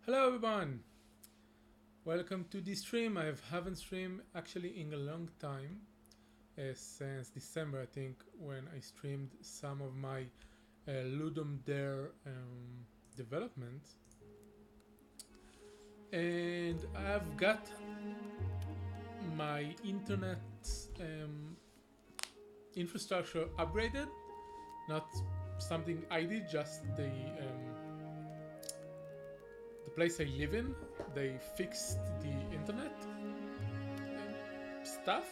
Hello everyone! Welcome to this stream. I haven't streamed actually in a long time, since December I think, when I streamed some of my Ludum Dare development. And I've got my internet infrastructure upgraded. Not something I did, just the place I live in, they fixed the internet stuff,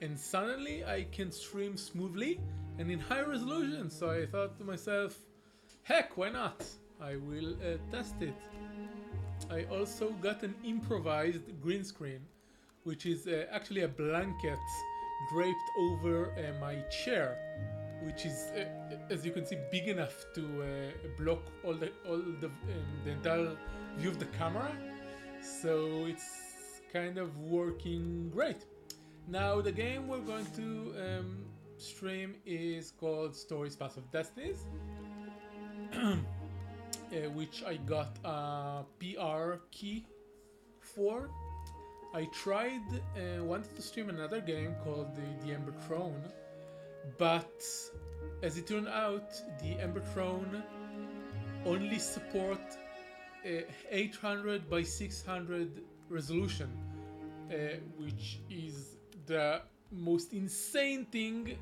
and suddenly I can stream smoothly and in high resolution. So I thought to myself, heck, why not? I will test it. I also got an improvised green screen, which is actually a blanket draped over my chair, which is, as you can see, big enough to block all the entire view of the camera. So it's kind of working great. Now the game we're going to stream is called Path of Destinies, which I got a PR key for. I wanted to stream another game called the Ember Throne, but as it turned out, the Ember Throne only support 800 by 600 resolution, which is the most insane thing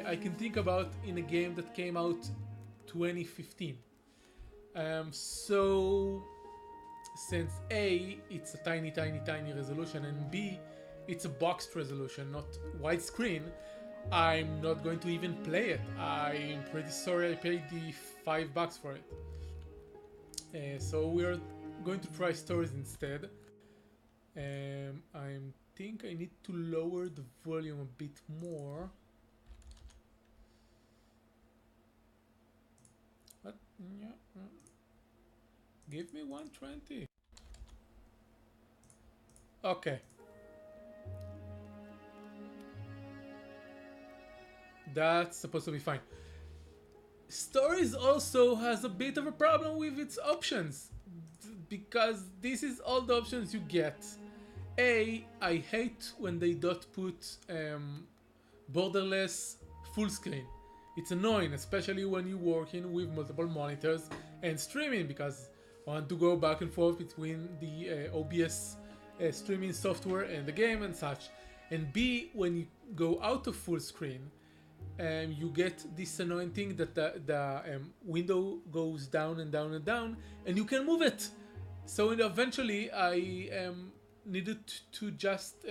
I can think about in a game that came out 2015. So since A, it's a tiny resolution, and B, it's a boxed resolution, not widescreen, I'm not going to even play it. I'm pretty sorry I paid the $5 for it. So we're going to try stories instead. I think I need to lower the volume a bit more. What? Yeah. Give me 120. Okay. That's supposed to be fine. Stories also has a bit of a problem with its options, because this is all the options you get. I hate when they don't put borderless full screen. It's annoying, especially when you're working with multiple monitors and streaming, because I want to go back and forth between the OBS streaming software and the game and such. And B, when you go out of full screen, you get this annoying thing that the window goes down and down and down, and you can move it. So eventually I needed to just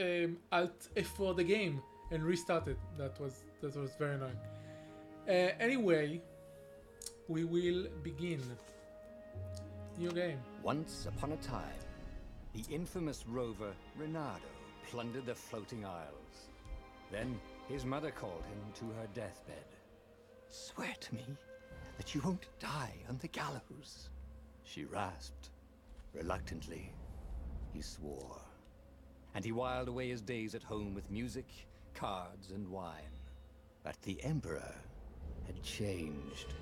Alt F4 the game and restart it. That was very annoying. Anyway, we will begin. New game. Once upon a time, the infamous rover Reynardo plundered the floating isles. Then his mother called him to her deathbed. "Swear to me that you won't die on the gallows," she rasped. Reluctantly, he swore. And he whiled away his days at home with music, cards, and wine. But the Emperor had changed.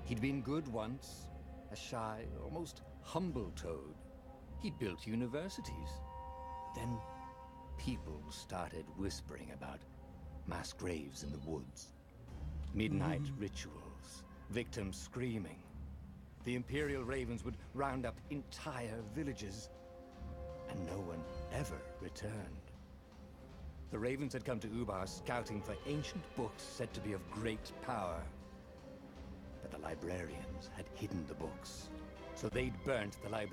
He'd been good once, a shy, almost humble toad. He'd built universities. Then people started whispering about mass graves in the woods, midnight rituals, victims screaming. The Imperial Ravens would round up entire villages, and no one ever returned. The Ravens had come to Ubar scouting for ancient books said to be of great power. But the librarians had hidden the books, so they'd burnt the library.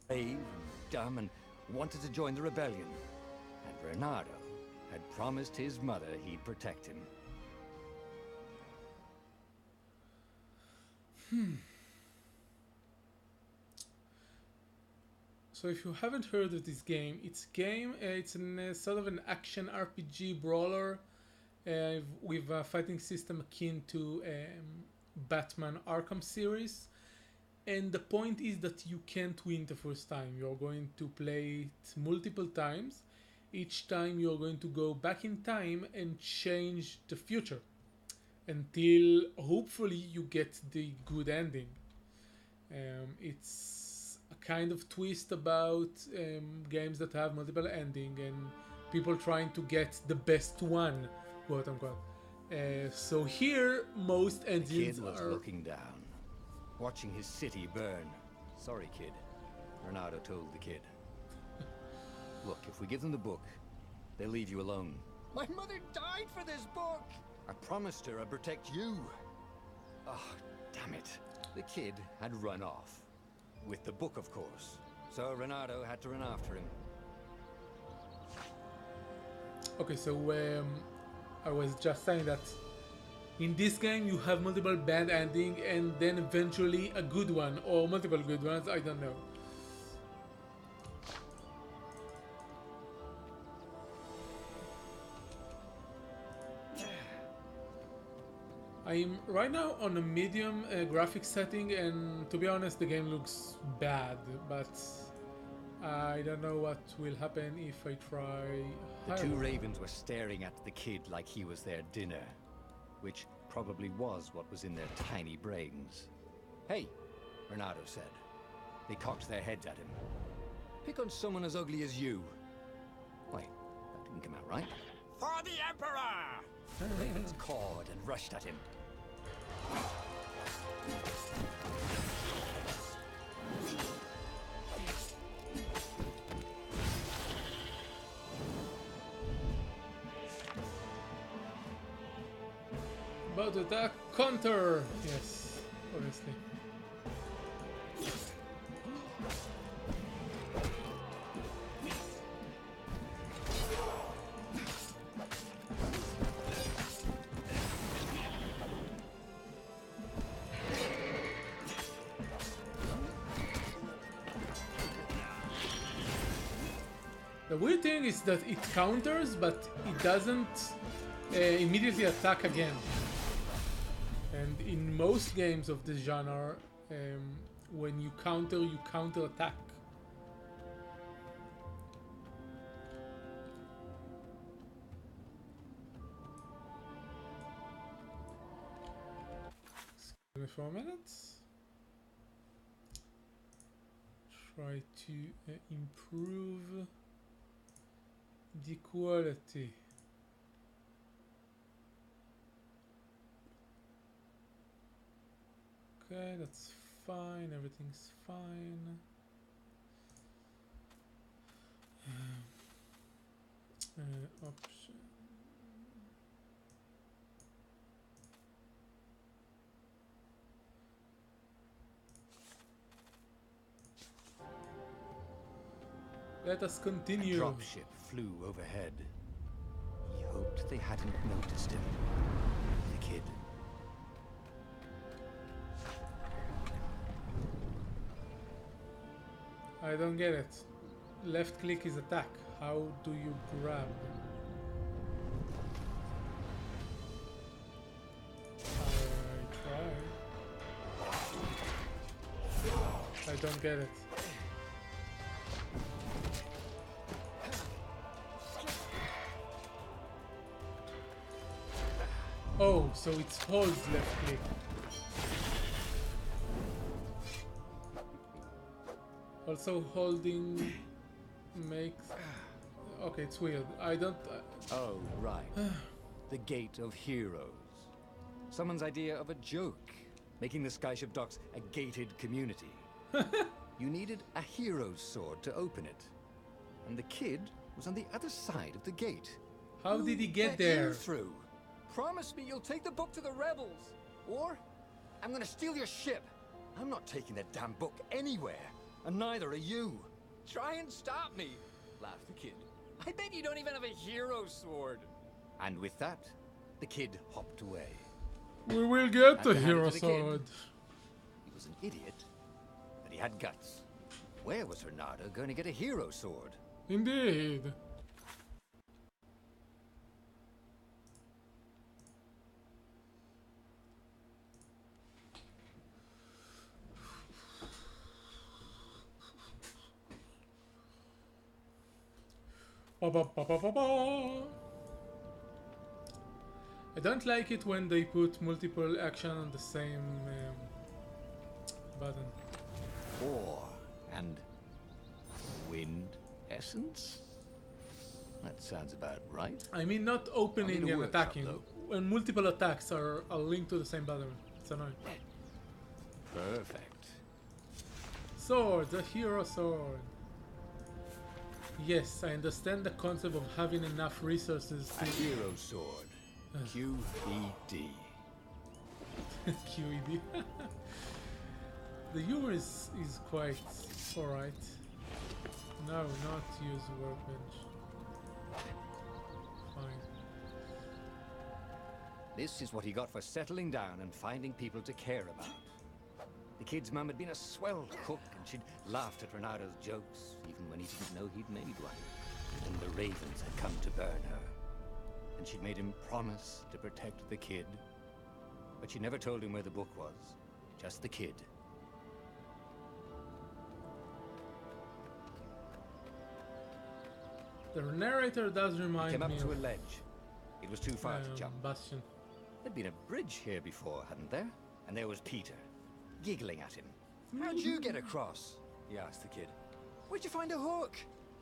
Brave and dumb and wanted to join the rebellion. And Reynardo had promised his mother he'd protect him. So if you haven't heard of this game, it's a sort of an action RPG brawler with a fighting system akin to Batman Arkham series. And the point is that you can't win the first time. You're going to play it multiple times, each time you're going to go back in time and change the future until hopefully you get the good ending. It's a kind of twist about games that have multiple ending and people trying to get the best one, quote unquote. So here, most The endings kid was are. looking down, watching his city burn. Sorry, kid. Renato told the kid. Look, if we give them the book, they'll leave you alone. My mother died for this book! I promised her I'd protect you. Oh, damn it. The kid had run off. With the book, of course. So Renato had to run after him. Okay, so I was just saying that in this game you have multiple bad ending and then eventually a good one or multiple good ones, I don't know. I'm right now on a medium graphics setting, and to be honest the game looks bad, but I don't know what will happen if I try The higher. two ravens were staring at the kid like he was their dinner, which probably was what was in their tiny brains. Hey, Renato said. They cocked their heads at him. Pick on someone as ugly as you. Wait, that didn't come out right. For the Emperor! Ravens cawed and rushed at him. About to attack counter! Yes, obviously. The weird thing is that it counters, but it doesn't immediately attack again. And in most games of this genre, when you counter attack. Excuse me for a minute. Try to improve the quality. Okay, that's fine, everything's fine. Option. Let us A continue. dropship flew overhead. He hoped they hadn't noticed him. The kid. I don't get it. Left click is attack. How do you grab? I try. I don't get it. Oh, so it's holds left click. Also holding makes... Okay, it's weird. I don't... Oh, right. The Gate of Heroes. Someone's idea of a joke, making the Skyship Docks a gated community. You needed a hero's sword to open it. And the kid was on the other side of the gate. How did he get Get there? you through. Promise me you'll take the book to the rebels. Or I'm gonna steal your ship. I'm not taking that damn book anywhere. And neither are you. Try and stop me, laughed the kid. I bet you don't even have a hero sword. And with that, the kid hopped away. We will get After the handing hero to the kid. sword. He was an idiot, but he had guts. Where was Renato going to get a hero sword? Indeed. Ba, ba, ba, ba, ba, ba. I don't like it when they put multiple action on the same button. Ore and wind essence? That sounds about right. I mean not opening and workshop, attacking. though. When multiple attacks are linked to the same button. It's annoying. Perfect. Sword, the hero sword. Yes, I understand the concept of having enough resources A to hero sword. QED. QED. The humor is quite alright. No, not use workbench. Fine. This is what he got for settling down and finding people to care about. The kid's mum had been a swell cook, and she'd laughed at Renado's jokes, even when he didn't know he'd made one. And the ravens had come to burn her. And she'd made him promise to protect the kid. But she never told him where the book was. Just the kid. The narrator does remind Came me up to of a ledge. It was too far to jump. Bastion. There'd been a bridge here before, hadn't there? And there was Peter, giggling at him. How'd you get across? He asked the kid. Where'd you find a hook?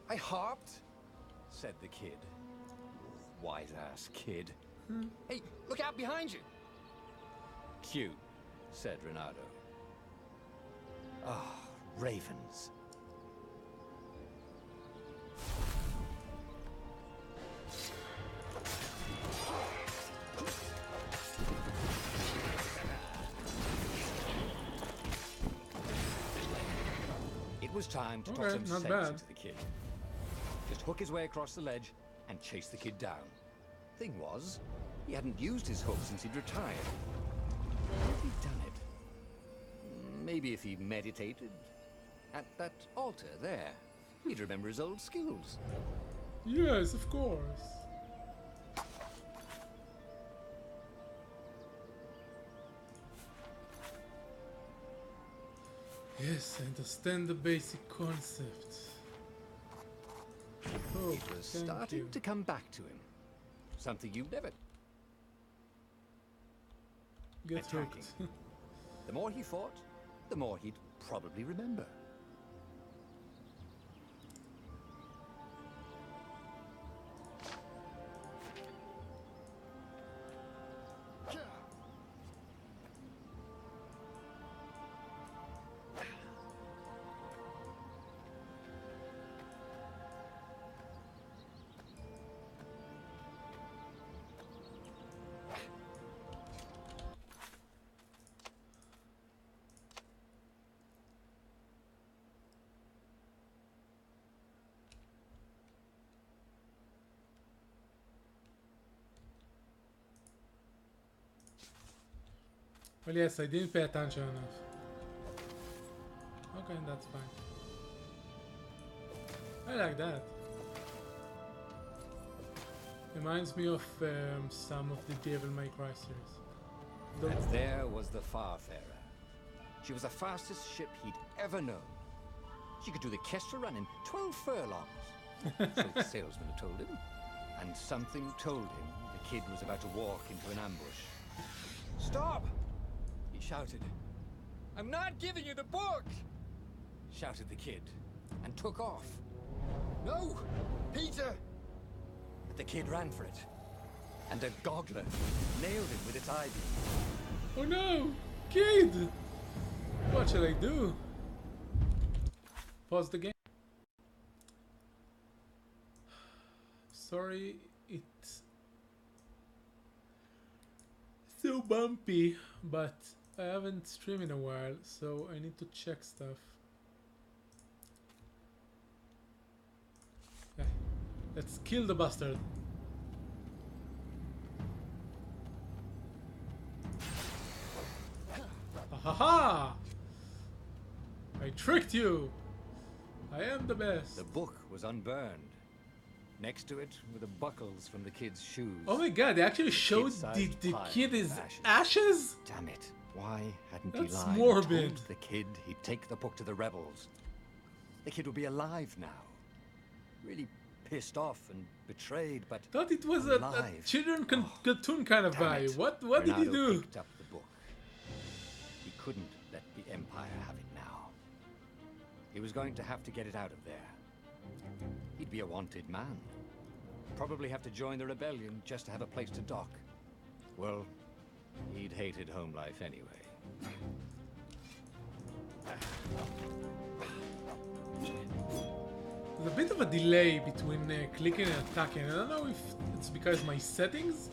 I hopped, said the kid. Wise-ass kid. Hey, look out behind you. Cute, said Renato. Ah, ravens. It was time to talk some not sense bad. into the kid. Just hook his way across the ledge and chase the kid down. Thing was, he hadn't used his hook since he'd retired. How had he done it? Maybe if he meditated at that altar there, he'd remember his old skills. Yes, of course. Yes, I understand the basic concept. Oh, It was thank starting you. to come back to him. Something you've never... Get attacking. hooked. The more he fought, the more he'd probably remember. Well, yes, I didn't pay attention enough. Okay, that's fine. I like that. Reminds me of some of the Devil May Cry series. Though- And there was the Farfarer. She was the fastest ship he'd ever known. She could do the Kestra run in 12 furlongs. So the salesman had told him. And something told him the kid was about to walk into an ambush. Stop! He shouted. I'm not giving you the book! Shouted the kid, and took off. No! Peter! But the kid ran for it. And a goggler nailed him with its eye beam. Oh no! Kid! What shall I do? Pause the game. Sorry, it's so bumpy, but I haven't streamed in a while, so I need to check stuff. Yeah. Let's kill the bastard. Ahaha! I tricked you! I am the best. The book was unburned. Next to it were the buckles from the kid's shoes. Oh my god, they actually showed kid-sized the pile kid of is ashes. ashes? Damn it. Why hadn't That's he lied? morbid. Told the kid he'd take the book to the rebels. The kid would be alive now. Really pissed off and betrayed, but Thought it was a alive. children cartoon kind of Damn vibe. it. What did he Renato do? picked up the book. He couldn't let the Empire have it now. He was going to have to get it out of there. He'd be a wanted man. Probably have to join the rebellion just to have a place to dock. Well, he'd hated home life anyway. There's a bit of a delay between clicking and attacking. I don't know if it's because my settings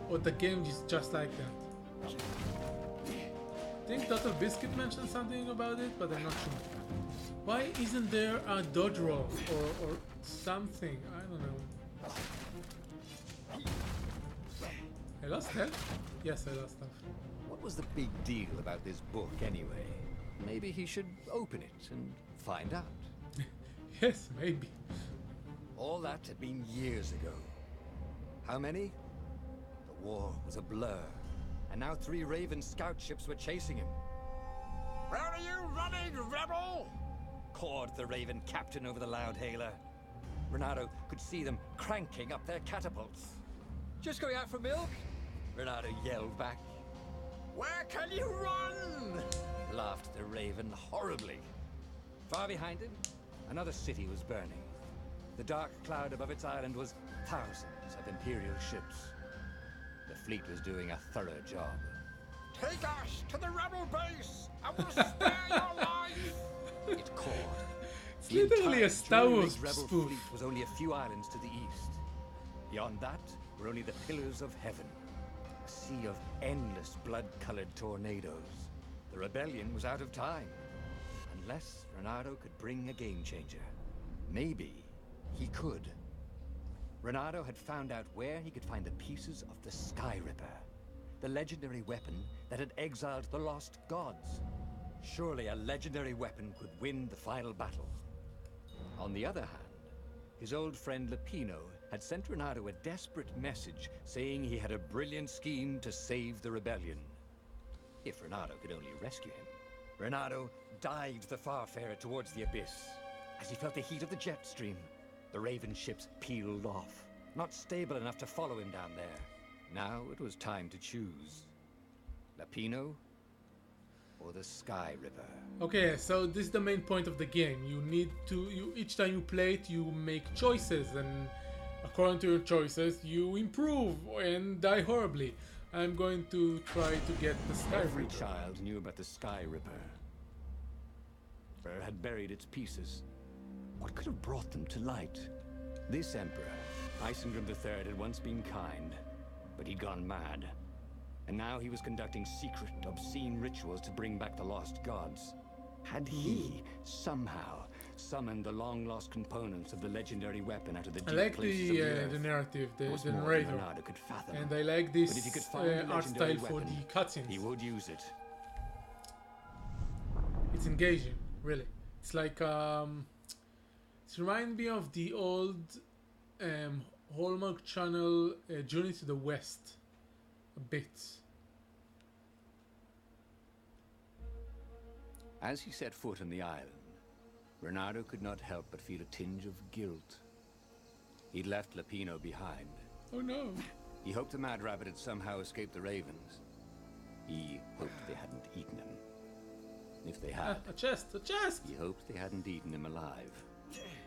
or the game is just like that. I think Total Biscuit mentioned something about it, but I'm not sure. Why isn't there a dodge roll or something? I don't know. I lost health? Yes, I lost health. What was the big deal about this book anyway? Maybe he should open it and find out. Yes, maybe. All that had been years ago. How many? The war was a blur, and now 3 Raven scout ships were chasing him. Where are you running, rebel? Cawed the Raven captain over the loud hailer. Renato could see them cranking up their catapults. Just going out for milk? Renato yelled back. Where can you run? Laughed the Raven horribly. Far behind him, another city was burning. The dark cloud above its island was thousands of Imperial ships. The fleet was doing a thorough job. Take us to the rebel base! I will spare your life! It called. It's literally a Star Wars rebel spoof. fleet was only a few islands to the east. Beyond that were only the pillars of heaven. A sea of endless blood-colored tornadoes. The rebellion was out of time. Unless Renato could bring a game-changer. Maybe he could. Renato had found out where he could find the pieces of the Sky Ripper. The legendary weapon that had exiled the lost gods. Surely a legendary weapon could win the final battle. On the other hand, his old friend Lapino had sent Renato a desperate message saying he had a brilliant scheme to save the rebellion. If Renato could only rescue him. Renato dived the Farfarer towards the abyss. As he felt the heat of the jet stream, the Raven ships peeled off, not stable enough to follow him down there. Now it was time to choose. Lapino or the Sky Ripper. Okay, so this is the main point of the game. You need to, each time you play it, you make choices, and according to your choices, you improve and die horribly. I'm going to try to get the Sky Every Ripper. child knew about the Sky Ripper. Had buried its pieces. What could have brought them to light? This emperor, Icel III, had once been kind, but he'd gone mad. And now he was conducting secret, obscene rituals to bring back the lost gods. Had he somehow summoned the long-lost components of the legendary weapon out of the I deep like places of the earth? the narrative, the Was more than narrator, Renato could fathom. and I like But if this he could find the art legendary style for weapon, the cutscenes. he would use it. It's engaging, really. It's like it reminds me of the old Hallmark Channel Journey to the West, a bit. As he set foot on the island, Renato could not help but feel a tinge of guilt. He'd left Lapino behind. Oh no! He hoped the Mad Rabbit had somehow escaped the Ravens. He hoped they hadn't eaten him. If they had, A chest! A chest! he hoped they hadn't eaten him alive.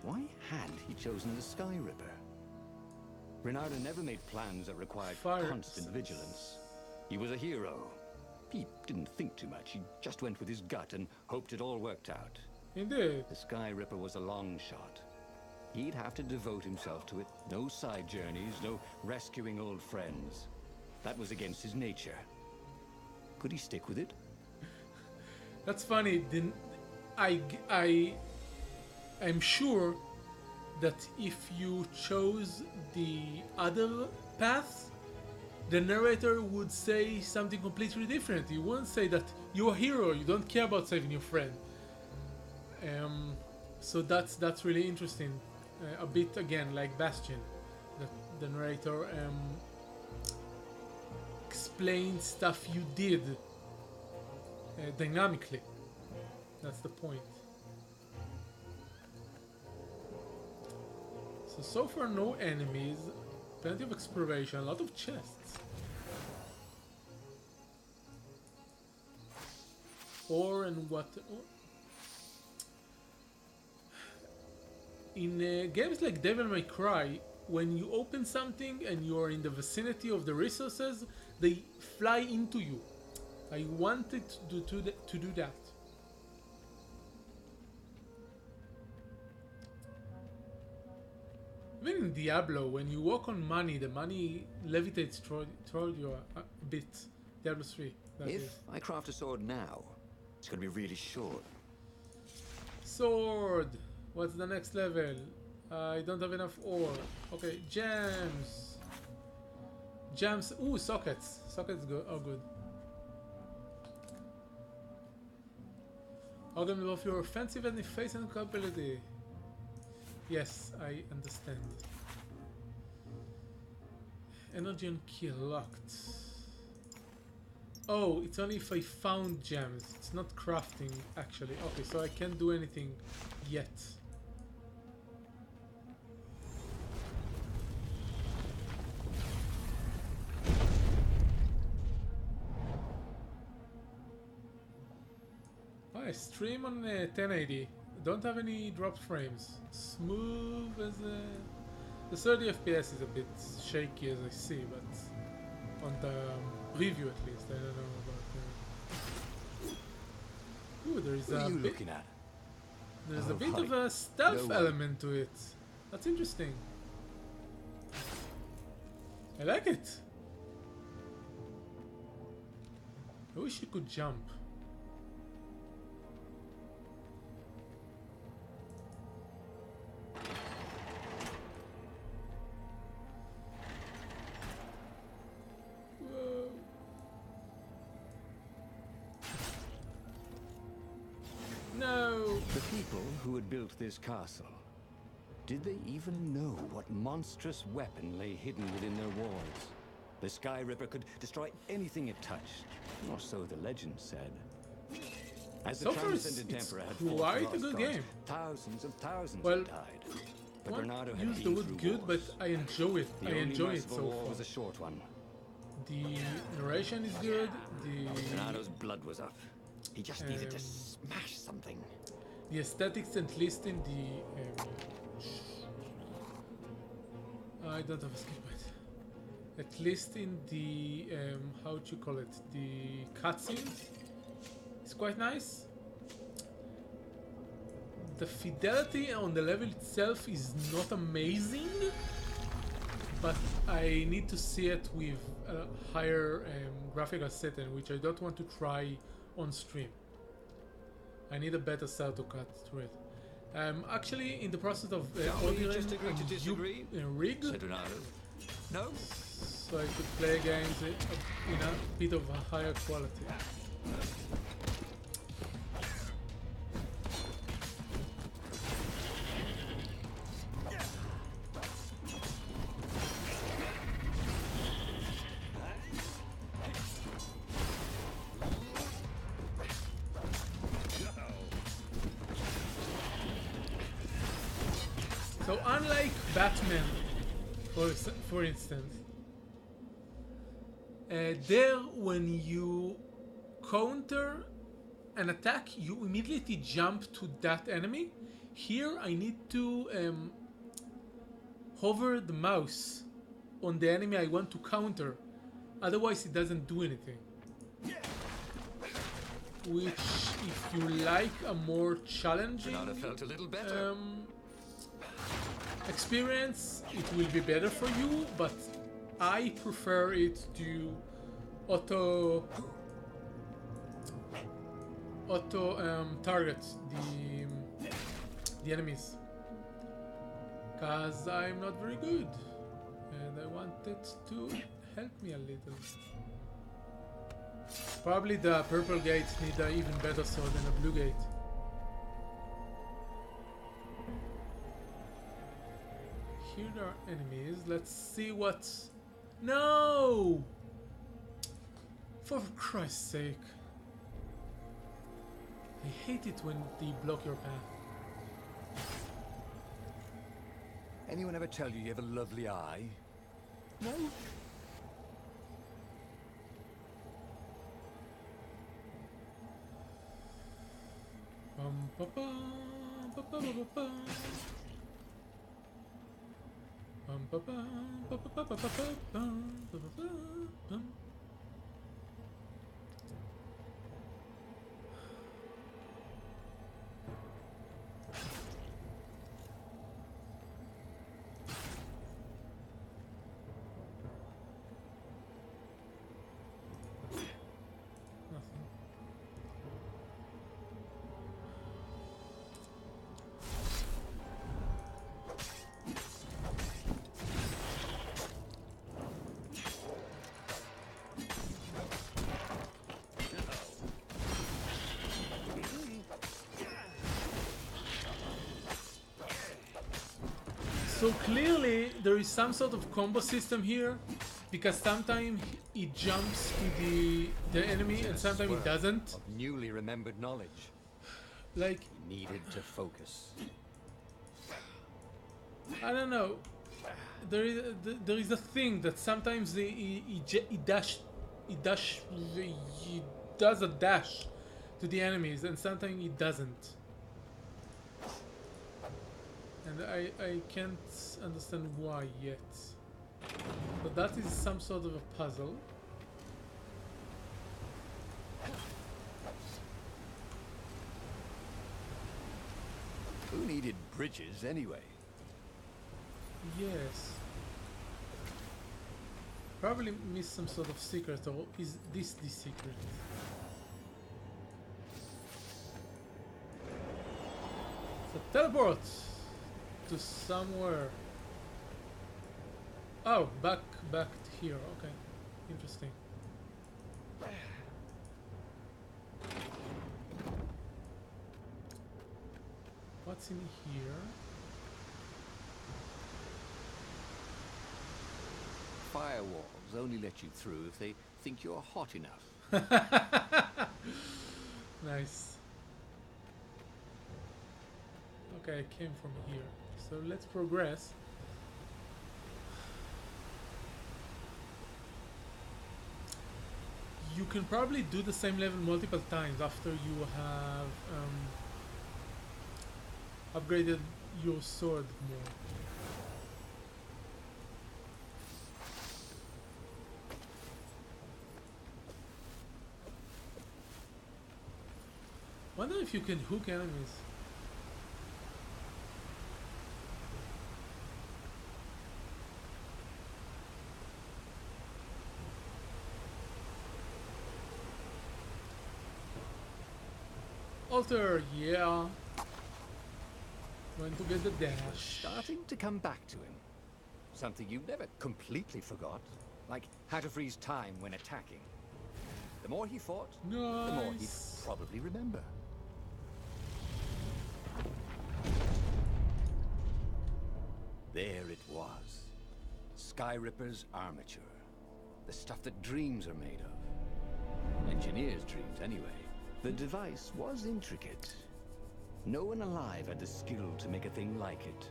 Why had he chosen the Sky Ripper? Renato never made plans that required Fire constant vigilance. He was a hero. He didn't think too much. He just went with his gut and hoped it all worked out. Indeed. The Sky Ripper was a long shot. He'd have to devote himself to it. No side journeys, no rescuing old friends. That was against his nature. Could he stick with it? That's funny. I'm sure that if you chose the other path, the narrator would say something completely different. He wouldn't say that you're a hero, you don't care about saving your friend. So that's really interesting. A bit again like Bastion, that the narrator explains stuff you did dynamically. That's the point. So So far no enemies, plenty of exploration, a lot of chests. Ore and what? In games like Devil May Cry, when you open something and you are in the vicinity of the resources, they fly into you. I wanted to do that. Even in Diablo, when you walk on money, the money levitates toward you a bit. Diablo 3. If I craft a sword now, it's going to be really short. Sword! What's the next level? I don't have enough ore. Okay, gems! Gems. Ooh, sockets. Sockets are good. Augment of your offensive and defensive ability. Yes, I understand. Energy and key locked. Oh, it's only if I found gems. It's not crafting, actually. Okay, so I can't do anything yet. Oh, I stream on 1080. Don't have any dropped frames. Smooth as a... The 30 FPS is a bit shaky as I see, but on the preview at least. I don't know about Ooh, there is what a are you bit... looking at? There's a bit of a stealth element to it. That's interesting. I like it. I wish you could jump. Whoa. No. The people who had built this castle, did they even know what monstrous weapon lay hidden within their walls? The Sky Ripper could destroy anything it touched, or so the legend said. As the So far, transcendent it's emperor had fought quite the a good lost gods, game. thousands of thousands Well, had died. But I Bernardo won't had use the been word through good, but wars. I enjoy it. The I only enjoy it merciful so war far. was a short one. The narration is good. Bernardo's blood was up. He just needed to smash something. The aesthetics, at least in the I don't have a skill point. At least in the how do you call it? The cutscenes, it's quite nice. The fidelity on the level itself is not amazing, but I need to see it with a higher graphical setting, which I don't want to try on stream. I need a better cell to cut through it. I'm actually in the process of ordering a rig, No? so I could play games in a bit of a higher quality. So unlike Batman, for instance, there when you counter an attack, you immediately jump to that enemy. Here I need to hover the mouse on the enemy I want to counter, otherwise it doesn't do anything. Which, if you like a more challenging felt a little better. Experience, it will be better for you, but I prefer it to auto target the enemies, cause I'm not very good and I want it to help me a little. Probably the purple gates need an even better sword than a blue gate. Here there are enemies. Let's see what's... No! For Christ's sake. I hate it when they block your path. Anyone ever tell you you have a lovely eye? No? Ba, ba, ba, ba, ba, ba. Ba, ba, ba, ba, ba, ba, ba, ba, ba, ba, ba. So clearly there is some sort of combo system here, because sometimes it jumps to the enemy and sometimes it doesn't. Of newly remembered knowledge. Like, He needed to focus. I don't know. There is a thing that sometimes he does a dash to the enemies and sometimes he doesn't. And I can't understand why yet. But that is some sort of a puzzle. Who needed bridges anyway? Yes. Probably missed some sort of secret, or is this the secret? So teleport to somewhere. Oh, back to here. Okay, interesting. What's in here? Firewalls only let you through if they think you're hot enough. Nice. Okay, I came from here. So let's progress. You can probably do the same level multiple times after you have upgraded your sword more. Wonder if you can hook enemies. Alter, yeah. Going to get the dash. Starting to come back to him. Something you never completely forgot. Like how to freeze time when attacking. The more he fought, the more he'd Nice. probably remember. There it was. Sky Ripper's armature. The stuff that dreams are made of. Engineers' dreams, anyway. The device was intricate. No one alive had the skill to make a thing like it.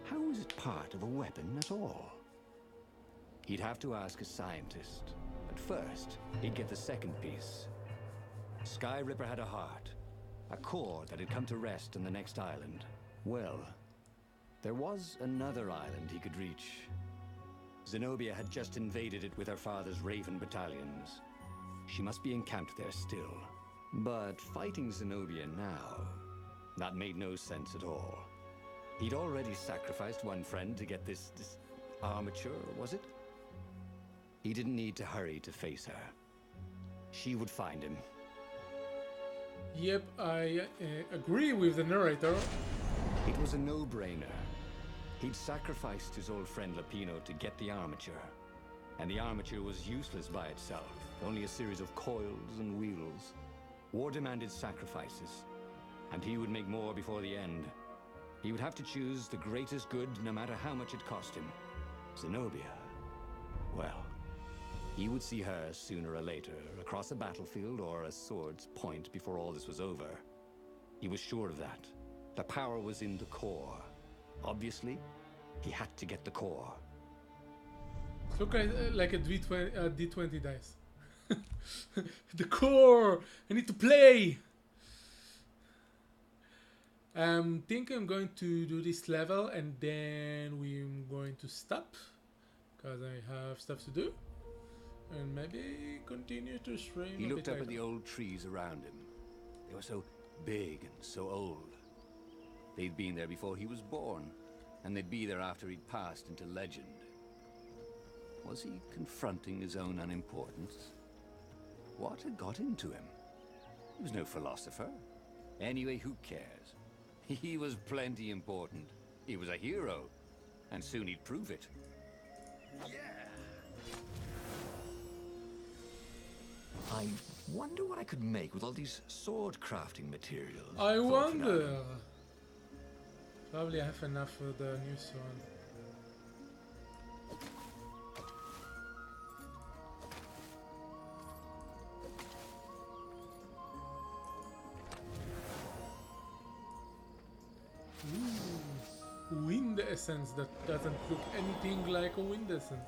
How was it part of a weapon at all? He'd have to ask a scientist. But first, he'd get the second piece. Sky Ripper had a heart. A core that had come to rest on the next island. Well, there was another island he could reach. Zenobia had just invaded it with her father's Raven battalions. She must be encamped there still. But fighting Zenobia now, that made no sense at all. He'd already sacrificed one friend to get this armature, was it? He didn't need to hurry to face her. She would find him. Yep, I agree with the narrator. It was a no-brainer. He'd sacrificed his old friend Lapino to get the armature. And the armature was useless by itself, only a series of coils and wheels. War demanded sacrifices, and he would make more before the end. He would have to choose the greatest good no matter how much it cost him. Zenobia. Well, he would see her sooner or later, across a battlefield or a sword's point before all this was over. He was sure of that. The power was in the core. Obviously, He had to get the core. Look like a D20 dice. The core! I need to play! I think I'm going to do this level and then we're going to stop because I have stuff to do and maybe continue to stream. He looked up at the old trees around him. They were so big and so old. They'd been there before he was born, and they'd be there after he'd passed into legend. Was he confronting his own unimportance? What had got into him? He was no philosopher. Anyway, who cares? He was plenty important. He was a hero, and soon he'd prove it. Yeah. I wonder what I could make with all these sword crafting materials. I wonder. Probably I have enough for the new sword. Ooh, wind essence that doesn't look anything like a wind essence.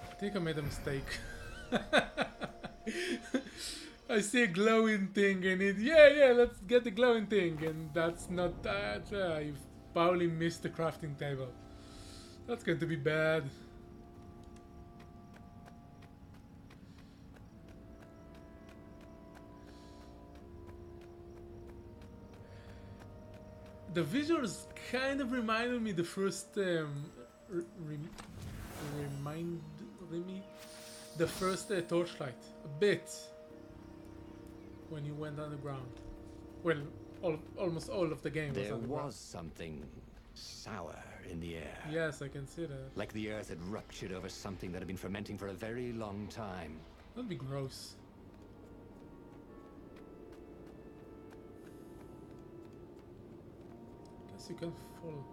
I think I made a mistake. I see a glowing thing and yeah, let's get the glowing thing, and that's not that. I've probably missed the crafting table. That's going to be bad. The visuals kind of reminded me the first the first Torchlight a bit when you went underground. Well, almost all of the game was underground. There was something sour in the air. Yes, I can see that. Like the earth had ruptured over something that had been fermenting for a very long time. That'd be gross. Guess you can fall.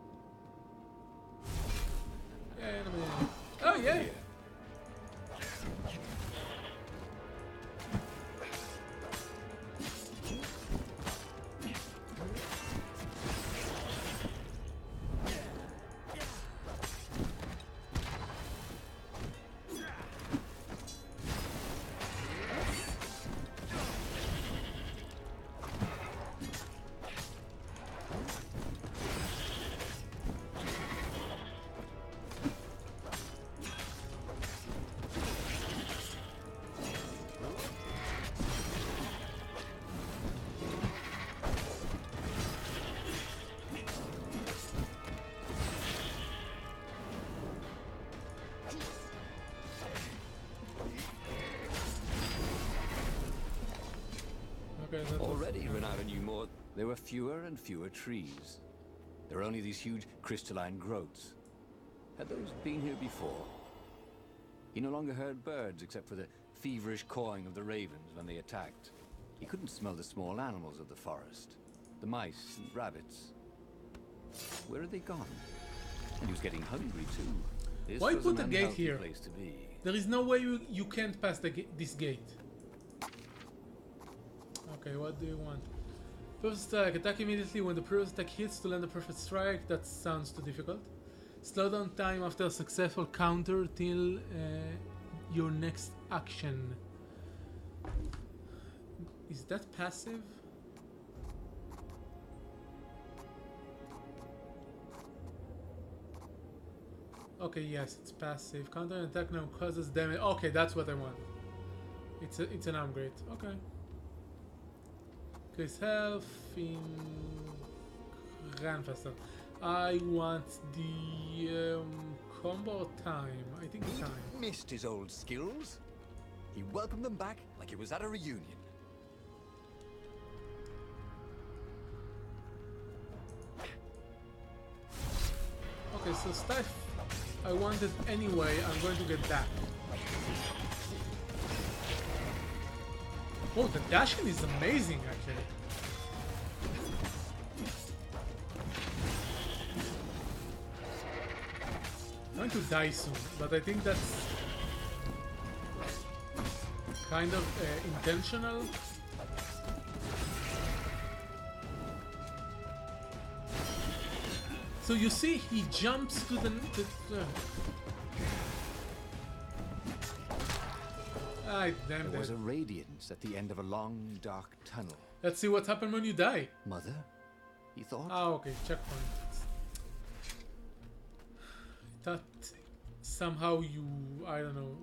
Yeah, in a minute. Oh yeah. Already, Renata knew more. There were fewer and fewer trees. There were only these huge crystalline growths. Had those been here before? He no longer heard birds except for the feverish cawing of the ravens when they attacked. He couldn't smell the small animals of the forest. The mice and rabbits. Where had they gone? And he was getting hungry too. This Why was put an a gate unhealthy here? place to be. There is no way you can't pass this gate. Okay, what do you want? First strike. Attack immediately when the previous attack hits to land a perfect strike. That sounds too difficult. Slow down time after a successful counter till your next action. Is that passive? Okay, yes, it's passive. Counter an attack now causes damage. Okay, that's what I want. It's an upgrade. Okay. Increase health in run faster. I want the combo time. I think He time. missed his old skills. He welcomed them back like he was at a reunion. Okay, so stuff I wanted anyway. I'm going to get that. Oh, the dashing is amazing, actually. I'm going to die soon, but I think that's kind of intentional. So you see, he jumps to the damn There that. was a radiance at the end of a long, dark tunnel. Let's see what happened when you die. Mother? He thought. Ah, okay, checkpoint. That somehow you, I don't know,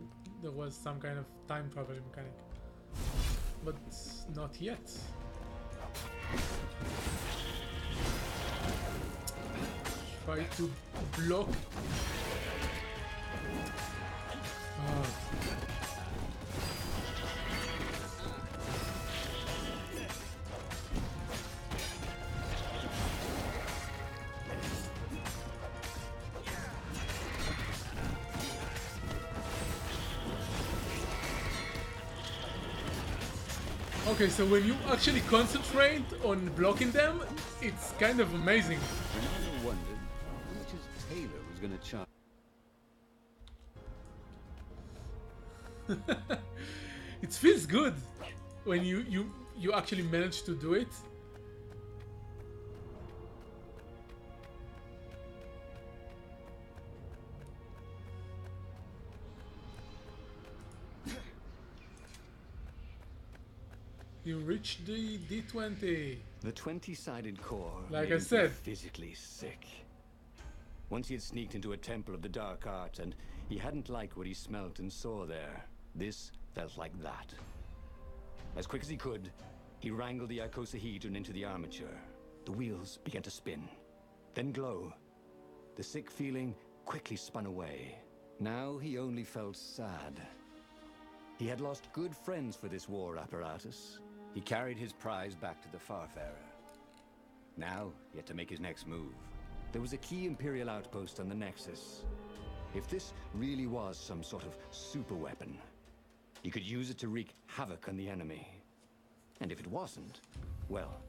there was some kind of time travel mechanic. But not yet. Try to block. Ah. Okay, so when you actually concentrate on blocking them, it's kind of amazing. I wondered how much his tailor was going to charge. It feels good when you actually manage to do it. You reached the D20. The 20-sided core Like made I him said. physically sick. Once he had sneaked into a temple of the dark arts, and he hadn't liked what he smelt and saw there. This felt like that. As quick as he could, he wrangled the icosahedron into the armature. The wheels began to spin, then glow. The sick feeling quickly spun away. Now he only felt sad. He had lost good friends for this war apparatus. He carried his prize back to the Farfarer. Now, he had to make his next move. There was a key Imperial outpost on the Nexus. If this really was some sort of super weapon, he could use it to wreak havoc on the enemy. And if it wasn't, well,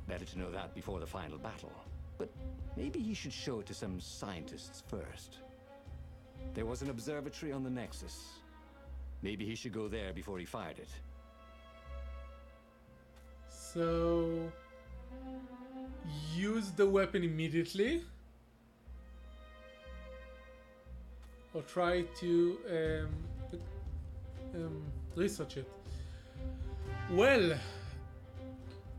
better to know that before the final battle. But maybe he should show it to some scientists first. There was an observatory on the Nexus. Maybe he should go there before he fired it. So use the weapon immediately, or try to research it. Well,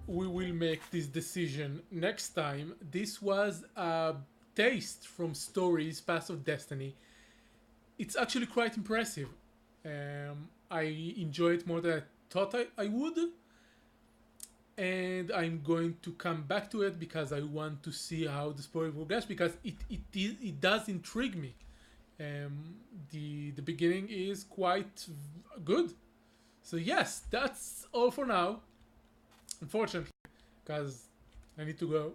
we will make this decision next time. This was a taste from Stories, Path of Destiny. It's actually quite impressive. I enjoy it more than I thought I would. And I'm going to come back to it because I want to see how the story progresses, because it does intrigue me. The beginning is quite good. So yes, that's all for now. Unfortunately, because I need to go.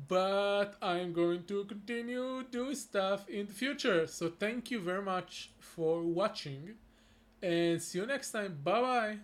But I'm going to continue doing stuff in the future. So thank you very much for watching. And see you next time. Bye bye.